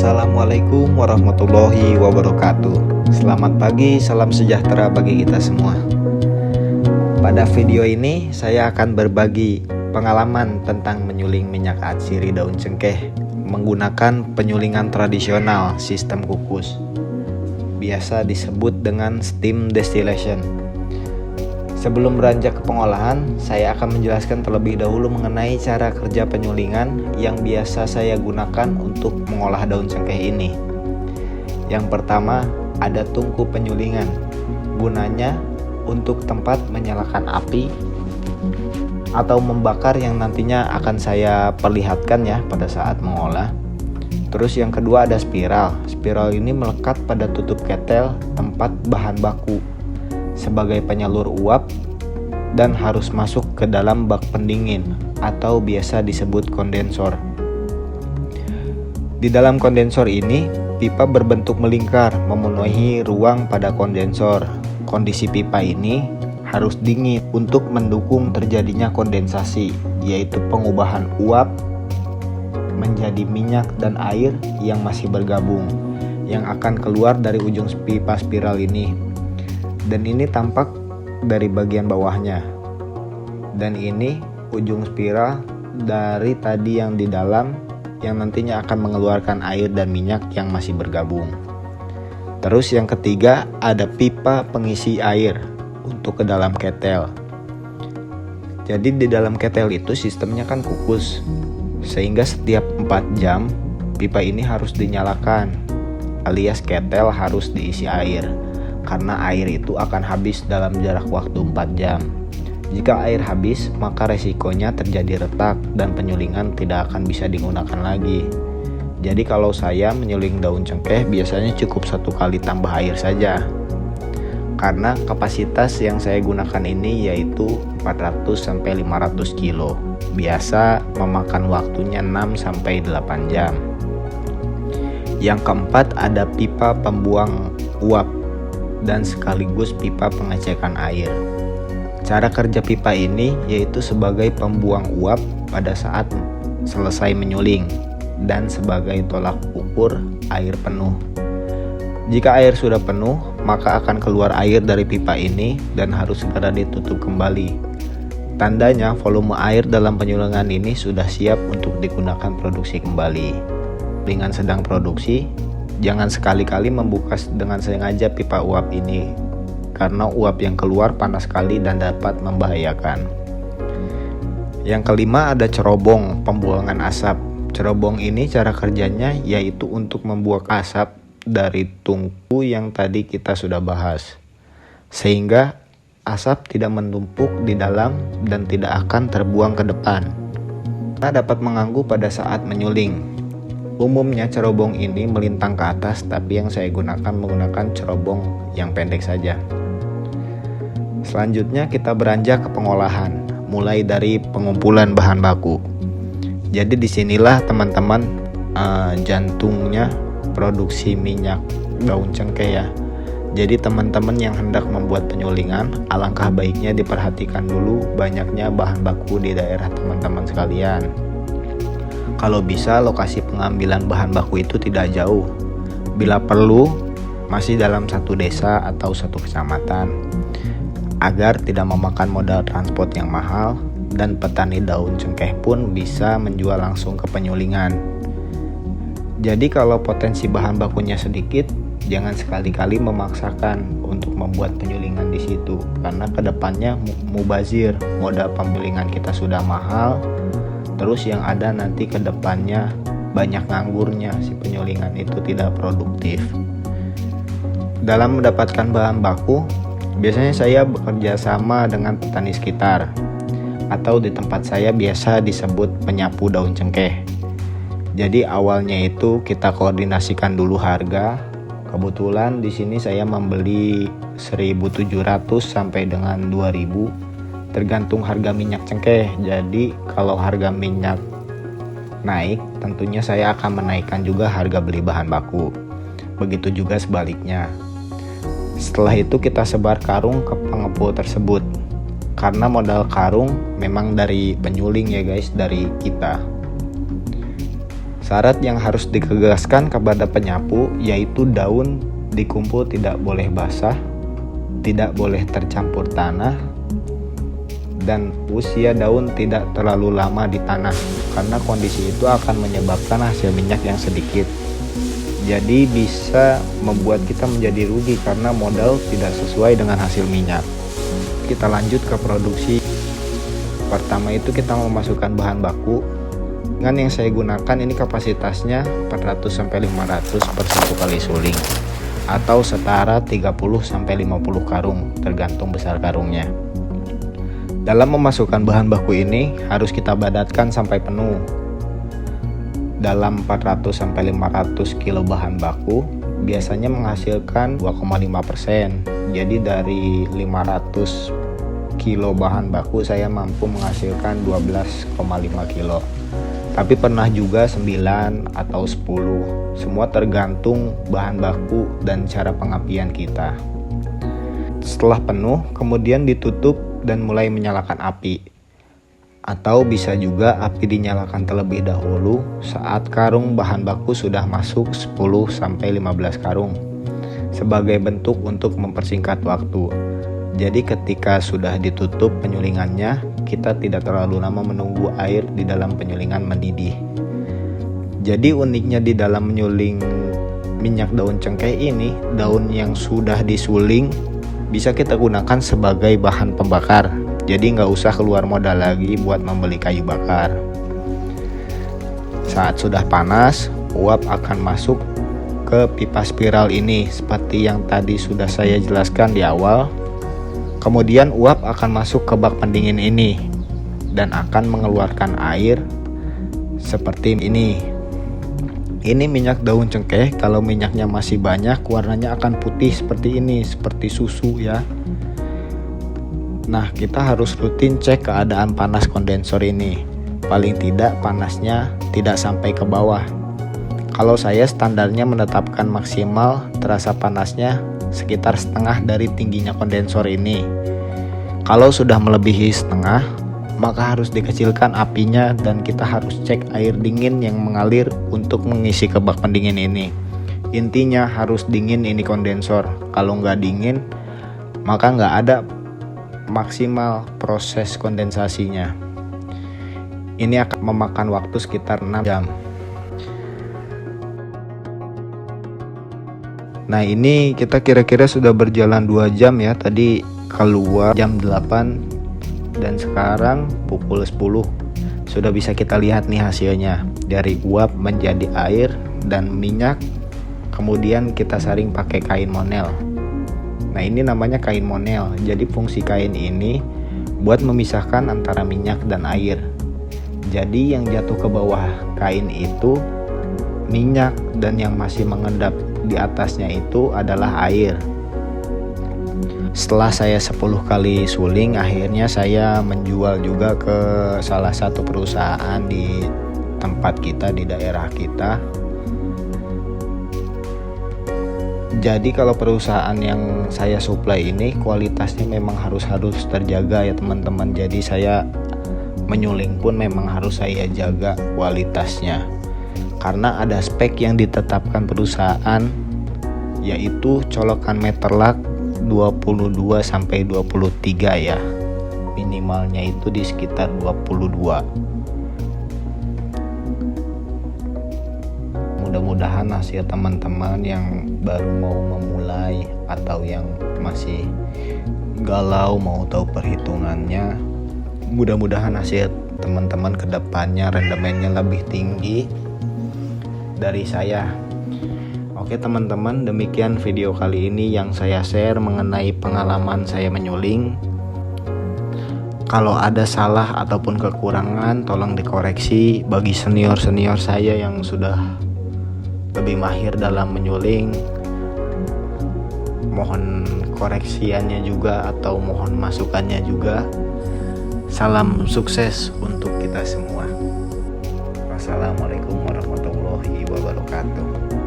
Assalamualaikum warahmatullahi wabarakatuh. Selamat pagi, salam sejahtera bagi kita semua. Pada video ini saya akan berbagi pengalaman tentang menyuling minyak atsiri daun cengkeh menggunakan penyulingan tradisional sistem kukus, biasa disebut dengan steam distillation. Sebelum beranjak ke pengolahan, saya akan menjelaskan terlebih dahulu mengenai cara kerja penyulingan yang biasa saya gunakan untuk mengolah daun cengkeh ini. Yang pertama, ada tungku penyulingan. Gunanya untuk tempat menyalakan api atau membakar yang nantinya akan saya perlihatkan ya pada saat mengolah. Terus yang kedua ada spiral. Spiral ini melekat pada tutup ketel tempat bahan baku sebagai penyalur uap dan harus masuk ke dalam bak pendingin atau biasa disebut kondensor. Di dalam kondensor ini, pipa berbentuk melingkar memenuhi ruang pada kondensor. Kondisi pipa ini harus dingin untuk mendukung terjadinya kondensasi, yaitu pengubahan uap menjadi minyak dan air yang masih bergabung yang akan keluar dari ujung pipa spiral ini. Dan ini tampak dari bagian bawahnya. Dan ini ujung spiral dari tadi yang di dalam yang nantinya akan mengeluarkan air dan minyak yang masih bergabung. Terus yang ketiga ada pipa pengisi air untuk ke dalam ketel. Jadi di dalam ketel itu sistemnya kan kukus, sehingga setiap 4 jam pipa ini harus dinyalakan, alias ketel harus diisi air. Karena air itu akan habis dalam jarak waktu 4 jam. Jika air habis, maka resikonya terjadi retak dan penyulingan tidak akan bisa digunakan lagi. Jadi kalau saya menyuling daun cengkeh biasanya cukup 1 kali tambah air saja. Karena kapasitas yang saya gunakan ini yaitu 400-500 kilo. Biasa memakan waktunya 6-8 jam. Yang keempat ada pipa pembuang uap dan sekaligus pipa pengecekan air. Cara kerja pipa ini yaitu sebagai pembuang uap pada saat selesai menyuling dan sebagai tolak ukur air penuh. Jika air sudah penuh, maka akan keluar air dari pipa ini dan harus segera ditutup kembali. Tandanya volume air dalam penyulingan ini sudah siap untuk digunakan produksi kembali. Dengan sedang produksi, jangan sekali-kali membuka dengan sengaja pipa uap ini, karena uap yang keluar panas sekali dan dapat membahayakan. Yang kelima ada cerobong pembuangan asap. Cerobong ini cara kerjanya yaitu untuk membuang asap dari tungku yang tadi kita sudah bahas, sehingga asap tidak menumpuk di dalam dan tidak akan terbuang ke depan. Kita dapat mengganggu pada saat menyuling. Umumnya cerobong ini melintang ke atas, tapi yang saya gunakan menggunakan cerobong yang pendek saja. Selanjutnya kita beranjak ke pengolahan, mulai dari pengumpulan bahan baku. Jadi disinilah teman-teman jantungnya produksi minyak daun cengkeh ya. Jadi teman-teman yang hendak membuat penyulingan, alangkah baiknya diperhatikan dulu banyaknya bahan baku di daerah teman-teman sekalian. Kalau bisa lokasi pengambilan bahan baku itu tidak jauh. Bila perlu, masih dalam satu desa atau satu kecamatan, agar tidak memakan modal transport yang mahal dan petani daun cengkeh pun bisa menjual langsung ke penyulingan. Jadi kalau potensi bahan bakunya sedikit, jangan sekali-kali memaksakan untuk membuat penyulingan di situ, karena kedepannya mubazir, modal pembilingan kita sudah mahal. Terus yang ada nanti ke depannya banyak nganggurnya, si penyulingan itu tidak produktif. Dalam mendapatkan bahan baku, biasanya saya bekerja sama dengan petani sekitar, atau di tempat saya biasa disebut penyapu daun cengkeh. Jadi awalnya itu kita koordinasikan dulu harga. Kebetulan di sini saya membeli 1.700 sampai dengan 2.000. Tergantung harga minyak cengkeh. Jadi kalau harga minyak naik, tentunya saya akan menaikkan juga harga beli bahan baku. Begitu juga sebaliknya. Setelah itu kita sebar karung ke pengepul tersebut. Karena modal karung memang dari penyuling ya guys, dari kita. Syarat yang harus ditegaskan kepada penyapu yaitu daun dikumpul tidak boleh basah, tidak boleh tercampur tanah, dan usia daun tidak terlalu lama di tanah karena kondisi itu akan menyebabkan hasil minyak yang sedikit. Jadi bisa membuat kita menjadi rugi karena modal tidak sesuai dengan hasil minyak. Kita lanjut ke produksi. Pertama itu kita memasukkan bahan baku. Dengan yang saya gunakan ini kapasitasnya 400-500 per 1 kali suling atau setara 30-50 karung tergantung besar karungnya. Dalam memasukkan bahan baku ini harus kita padatkan sampai penuh. Dalam 400-500 kilo bahan baku biasanya menghasilkan 2,5%. Jadi dari 500 kilo bahan baku saya mampu menghasilkan 12,5 kilo. Tapi pernah juga 9 atau 10. Semua tergantung bahan baku dan cara pengapian kita. Setelah penuh, kemudian ditutup dan mulai menyalakan api. Atau bisa juga api dinyalakan terlebih dahulu saat karung bahan baku sudah masuk 10-15 karung. Sebagai bentuk untuk mempersingkat waktu. Jadi ketika sudah ditutup penyulingannya, kita tidak terlalu lama menunggu air di dalam penyulingan mendidih. Jadi uniknya di dalam menyuling minyak daun cengkeh ini, daun yang sudah disuling bisa kita gunakan sebagai bahan pembakar. Jadi nggak usah keluar modal lagi buat membeli kayu bakar. Saat sudah panas, uap akan masuk ke pipa spiral ini seperti yang tadi sudah saya jelaskan di awal. Kemudian uap akan masuk ke bak pendingin ini dan akan mengeluarkan air seperti ini. Ini minyak daun cengkeh, kalau minyaknya masih banyak warnanya akan putih seperti ini, seperti susu ya. Nah, kita harus rutin cek keadaan panas kondensor ini. Paling tidak panasnya tidak sampai ke bawah. Kalau saya standarnya menetapkan maksimal terasa panasnya sekitar setengah dari tingginya kondensor ini. Kalau sudah melebihi setengah, maka harus dikecilkan apinya dan kita harus cek air dingin yang mengalir untuk mengisi ke bak pendingin ini. Intinya harus dingin ini kondensor. Kalau nggak dingin, maka nggak ada maksimal proses kondensasinya. Ini akan memakan waktu sekitar 6 jam. Nah, ini kita kira-kira sudah berjalan 2 jam ya. Tadi keluar jam 8 dan sekarang pukul 10. Sudah bisa kita lihat nih hasilnya. Dari uap menjadi air dan minyak. Kemudian kita saring pakai kain monel. Nah, ini namanya kain monel. Jadi fungsi kain ini buat memisahkan antara minyak dan air. Jadi yang jatuh ke bawah kain itu minyak dan yang masih mengendap di atasnya itu adalah air. Setelah saya 10 kali suling, akhirnya saya menjual juga ke salah satu perusahaan di tempat kita, di daerah kita. Jadi kalau perusahaan yang saya supply ini kualitasnya memang harus terjaga ya teman-teman. Jadi saya menyuling pun memang harus saya jaga kualitasnya. Karena ada spek yang ditetapkan perusahaan, yaitu colokan meterlak 22 sampai 23 ya. Minimalnya itu di sekitar 22. Mudah-mudahan hasil teman-teman yang baru mau memulai atau yang masih galau mau tahu perhitungannya, mudah-mudahan hasil teman-teman kedepannya rendemennya lebih tinggi dari saya. Oke teman-teman, demikian video kali ini yang saya share mengenai pengalaman saya menyuling. Kalau ada salah ataupun kekurangan tolong dikoreksi. Bagi senior-senior saya yang sudah lebih mahir dalam menyuling, mohon koreksiannya juga atau mohon masukannya juga. Salam sukses untuk kita semua. Wassalamualaikum warahmatullahi wabarakatuh.